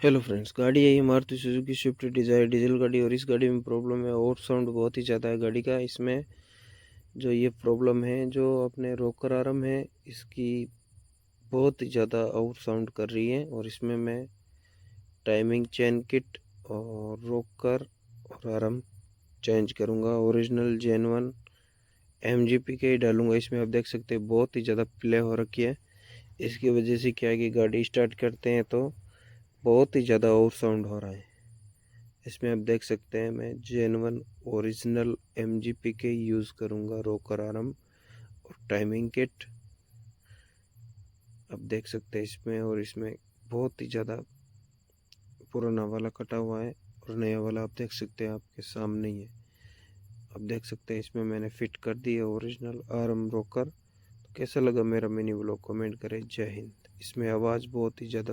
Hello friends, गाड़ी है ये Maruti Suzuki Swift Dzire diesel गाड़ी। और इस गाड़ी में प्रॉब्लम है और साउंड बहुत ही ज़्यादा है गाड़ी का। इसमें जो ये प्रॉब्लम है, जो अपने रोकर आर्म है, इसकी बहुत ही ज़्यादा आउट साउंड कर रही है। और इसमें मैं टाइमिंग चेन किट और रोकर और आर्म चेंज करूँगा। ओरिजिनल जेन्युइन MGP के ही डालूँगा। इसमें आप देख सकते हैं बहुत ही ज़्यादा प्ले हो रखी है। इसकी वजह से क्या है कि गाड़ी स्टार्ट करते हैं तो बहुत ही ज़्यादा आउट साउंड हो रहा है। इसमें आप देख सकते हैं मैं जेन्युइन ओरिजिनल MGP के यूज़ करूँगा रोकर आर्म और टाइमिंग किट। आप देख सकते हैं इसमें, और इसमें बहुत ही ज़्यादा पुराना वाला कटा हुआ है और नया वाला आप देख सकते हैं आपके सामने ही है। आप देख सकते हैं इसमें मैंने फिट कर दी है ओरिजिनल आर्म रोकर। तो कैसा लगा मेरा मिनी ब्लॉग, कमेंट करें। जय हिंद। इसमें आवाज़ बहुत ही ज़्यादा